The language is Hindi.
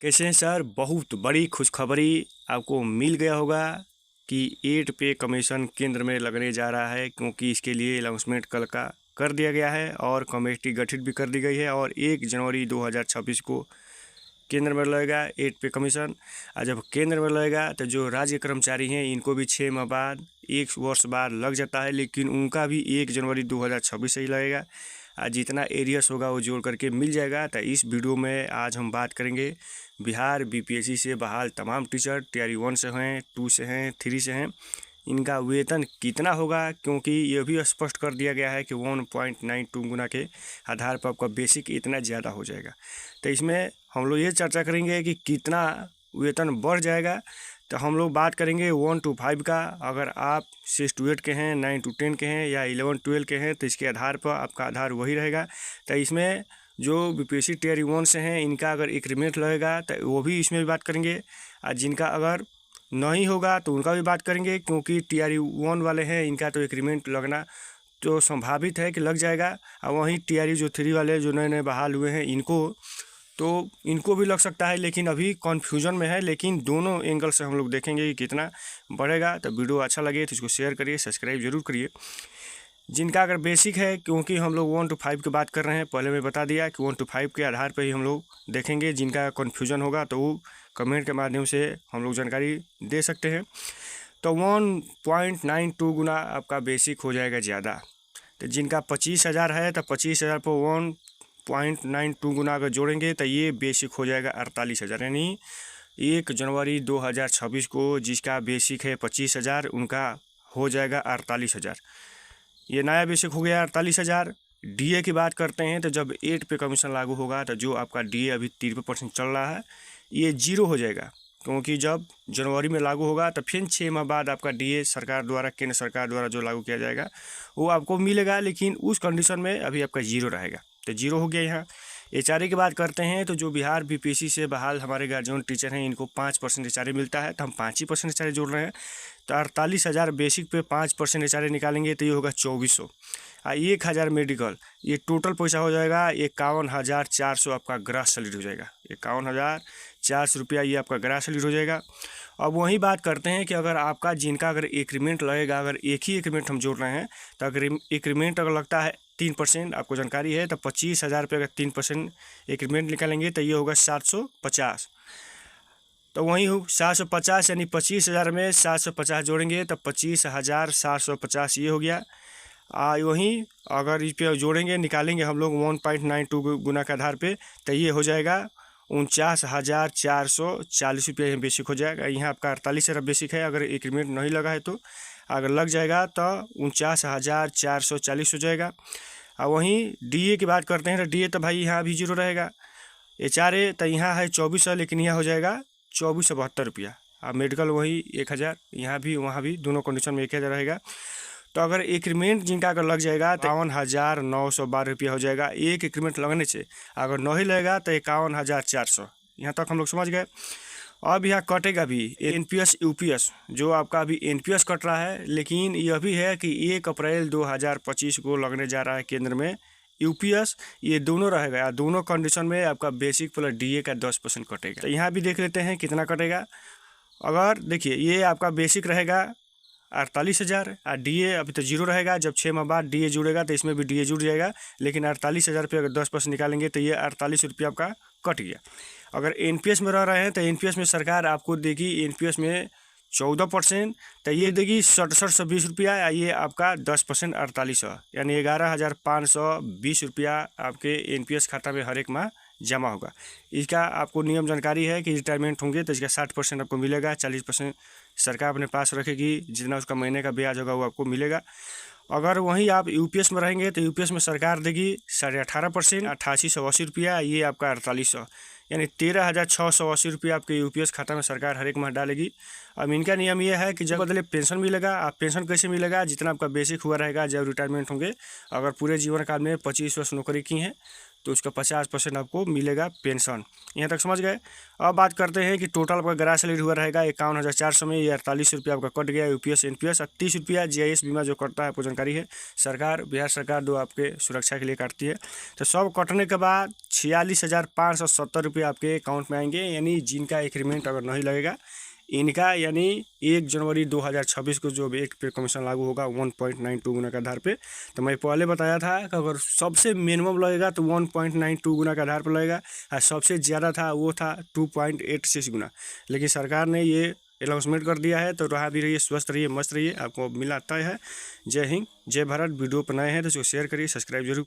कैसे हैं सर? बहुत बड़ी खुशखबरी आपको मिल गया होगा कि 8 पे कमीशन केंद्र में लगने जा रहा है, क्योंकि इसके लिए अनाउंसमेंट कल का कर दिया गया है और कमेटी गठित भी कर दी गई है और 1 जनवरी 2026 को केंद्र में लगेगा 8 पे कमीशन। और जब केंद्र में लगेगा तो जो राज्य कर्मचारी हैं इनको भी 6 माह बाद 1 वर्ष बाद लग जाता है, लेकिन उनका भी 1 जनवरी 2026 से ही लगेगा। जितना एरियस होगा वो जोड़ करके मिल जाएगा। तो इस वीडियो में आज हम बात करेंगे बिहार बीपीएससी से बहाल तमाम टीचर टियर 1 से हैं, 2 से हैं, 3 से हैं, इनका वेतन कितना होगा, क्योंकि ये भी स्पष्ट कर दिया गया है कि 1.92 गुना के आधार पर आपका बेसिक इतना ज़्यादा हो जाएगा। तो इसमें हम लोग ये चर्चा करेंगे कि कितना वेतन बढ़ जाएगा। तो हम लोग बात करेंगे 1 to 5 का। अगर आप 6 to 8 के हैं, 9 to 10 के हैं या 11 12 के हैं तो इसके आधार पर आपका आधार वही रहेगा। तो इसमें जो बीपीएससी टियर 1 से हैं इनका अगर इंक्रीमेंट लगेगा तो वो भी इसमें भी बात करेंगे, और जिनका अगर नहीं होगा तो उनका भी बात करेंगे, क्योंकि टियर 1 वाले हैं इनका तो इंक्रीमेंट लगना तो संभावित है कि लग जाएगा। और वहीं टियर जो 3 वाले जो नए नए बहाल हुए हैं इनको भी लग सकता है, लेकिन अभी कन्फ्यूजन में है। लेकिन दोनों एंगल से हम लोग देखेंगे कि कितना बढ़ेगा। तो वीडियो अच्छा लगे तो इसको शेयर करिए, सब्सक्राइब जरूर करिए। जिनका अगर बेसिक है, क्योंकि हम लोग 1 to 5 की बात कर रहे हैं, पहले मैं बता दिया कि 1 to 5 के आधार पर ही हम लोग देखेंगे। जिनका कन्फ्यूजन होगा तो वो कमेंट के माध्यम से हम लोग जानकारी दे सकते हैं। तो 1.92 गुना आपका बेसिक हो जाएगा ज़्यादा। तो जिनका 25,000 है तो 25,000 पर 1.92 गुना अगर जोड़ेंगे तो ये बेसिक हो जाएगा 48,000। यानी 1 जनवरी 2026 को जिसका बेसिक है 25,000 उनका हो जाएगा 48,000। ये नया बेसिक हो गया 48,000। डीए की बात करते हैं तो जब 8 पे कमीशन लागू होगा तो जो आपका डीए अभी 53% चल रहा है ये 0 हो जाएगा, क्योंकि जब जनवरी में लागू होगा तो फिर 6 माह बाद आपका डीए सरकार द्वारा, केंद्र सरकार द्वारा जो लागू किया जाएगा वो आपको मिलेगा, लेकिन उस कंडीशन में अभी आपका 0 रहेगा। तो 0 हो गया। यहाँ एचआरए की बात करते हैं तो जो बिहार बीपीएससी से बहाल हमारे गार्जियन टीचर हैं इनको 5% एचआरए मिलता है, तो हम 5% एचआरए जोड़ रहे हैं। तो 48,000 बेसिक पे 5% एचआरए निकालेंगे तो ये होगा 2400। 1,000 मेडिकल, ये टोटल पैसा हो जाएगा 51,400 आपका ग्रास सैलरी हो जाएगा। 51,400 रुपया ये आपका ग्रास सैलरी हो जाएगा। अब वही बात करते हैं कि अगर आपका जिनका अगर इंक्रीमेंट लगेगा, अगर एक ही इंक्रीमेंट हम जोड़ रहे हैं तो अगर इंक्रीमेंट अगर लगता है 3%, आपको जानकारी है, तो 25,000 रुपये अगर 3% इंक्रीमेंट निकालेंगे तो ये होगा 750। तो वहीं 750 यानी 25,000 में 750 जोड़ेंगे तो 25,750 ये हो गया। वहीं अगर इस पर जोड़ेंगे निकालेंगे हम लोग 1.92 गुना के आधार पे तो ये हो जाएगा 49,440 रुपये बेसिक हो जाएगा। यहाँ आपका 48,000 बेसिक है, अगर इंक्रीमेंट नहीं लगा है तो अगर लग जाएगा तो 49,440 हो जाएगा। और वहीं डीए की बात करते हैं तो डीए तो भाई यहाँ भी 0 रहेगा। एचआरए तो यहाँ है 2400, लेकिन यहाँ हो जाएगा 2472 रुपया। अब मेडिकल वही 1,000, यहाँ भी वहाँ भी दोनों कंडीशन में 1,000 रहेगा। तो अगर इंक्रीमेंट जिनका अगर लग जाएगा तो 51,912 रुपया हो जाएगा एक इंक्रीमेंट लगने से। अगर नहीं लगेगा तो 51,400। यहाँ तक हम लोग समझ गए। अब यहाँ कटेगा भी एनपीएस यूपीएस, जो आपका अभी एनपीएस कट रहा है, लेकिन यह भी है कि 1 अप्रैल 2025 को लगने जा रहा है केंद्र में यूपीएस। ये दोनों रहेगा, दोनों कंडीशन में आपका बेसिक प्लस डीए का 10% कटेगा। तो यहाँ भी देख लेते हैं कितना कटेगा। अगर देखिए ये आपका बेसिक रहेगा 48,000 और डीए अभी तो 0 रहेगा। जब 6 माह बाद डीए जुड़ेगा तो इसमें भी डीए जुड़ जाएगा, लेकिन 48,000 रुपये अगर 10% निकालेंगे तो ये 48 रुपया आपका कट गया। अगर एनपीएस में रह रहे हैं तो एनपीएस में सरकार आपको देगी एनपीएस में 14%, तो ये देगी 6720 रुपया। ये आपका 10% 4800 यानी 11,520 रुपया आपके एनपीएस खाता में हर एक माह जमा होगा। इसका आपको नियम जानकारी है कि रिटायरमेंट होंगे तो इसका 60% आपको मिलेगा, 40% सरकार अपने पास रखेगी, जितना उसका महीने का ब्याज होगा वो आपको मिलेगा। अगर वहीं आप यूपीएस में रहेंगे तो यूपीएस में सरकार देगी 18.5%, 8880 रुपया। ये आपका 4800 यानी 13,680 रुपया आपके यूपीएस खाता में सरकार हर एक माह डालेगी। अब इनका नियम ये है कि जब बदले पेंशन मिलेगा। आप पेंशन कैसे मिलेगा? जितना आपका बेसिक हुआ रहेगा जब रिटायरमेंट होंगे। अगर पूरे जीवन काल में 25 वर्ष नौकरी की हैं तो उसका 50% आपको मिलेगा पेंशन। यहाँ तक समझ गए। अब बात करते हैं कि टोटल आपका ग्रास सैलरी हुआ रहेगा 51,400 में। ये 48 रुपया आपका कट गया यूपीएस एनपीएस, 30 रुपया जीआईएस बीमा जो कटता है आपको जानकारी है, सरकार बिहार सरकार जो आपके सुरक्षा के लिए काटती है। तो सब कटने के बाद 46,570 रुपये आपके अकाउंट में आएंगे। यानी जिनका इंक्रीमेंट अगर नहीं लगेगा इनका, यानी 1 जनवरी 2026 को जो एक पे कमीशन लागू होगा 1.92 गुना के आधार पे। तो मैं पहले बताया था कि अगर सबसे मिनिमम लगेगा तो 1.92 गुना के आधार पर लगेगा, और सबसे ज़्यादा था वो था 2.86 गुना। लेकिन सरकार ने ये अनाउंसमेंट कर दिया है। तो रहा भी रहिए, स्वस्थ रहिए, मस्त रहिए, आपको मिला तय है। जय हिंद, जय भारत। वीडियो पर नए हैं तो इसको शेयर करिए, सब्सक्राइब जरूर।